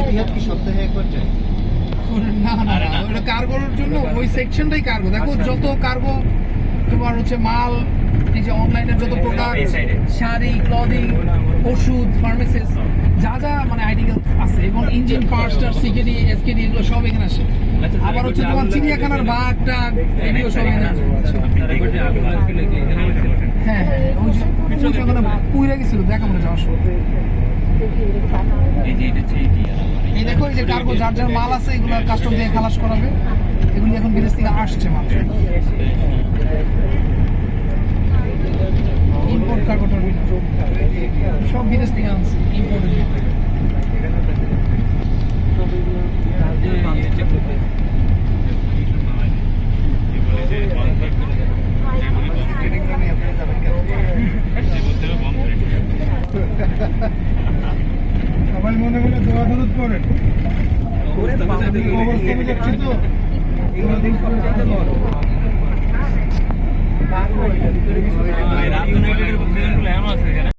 ইতিহাস কি সপ্তাহে একবার যায়? না না না, ওটা কার্গোর জন্য ওই সেকশনটাই কার্গো। দেখো যত কার্গো তোমার হচ্ছে মাল, এই যে অনলাইনের যত প্রোডাক্ট, শাড়ি, ক্লদিং, ওষুধ, ফার্মেসিস, যা যা মানে আইডিয়াল আছে, এবং ইঞ্জিন পার্টস, সিকেডি, এসকেডি, এগুলো সব এখানে আসে। আবার হচ্ছে তোমার চিড়িয়াখানার বাঘ টাঘ, এগুলো সব এখানে আসে। হ্যাঁ হ্যাঁ, ওই যে ওখানে পুইরা গেছিল দেখা মনে যাওয়ার সময়। এই দেখো, এই যে কার্গো যার যার মাল আছে, এগুলো কাস্টম দিয়ে খালাস করাবে। এগুলি এখন বিদেশ থেকে আসছে মাত্র। ইম্পোর্ট কার্গো টার্মিনাল সব বিদেশ থেকে আনছে, ইম্পোর্টের জন্য। সবাই মনে মনে দোয়া দরুদ করেন। অবস্থানে যাচ্ছি তো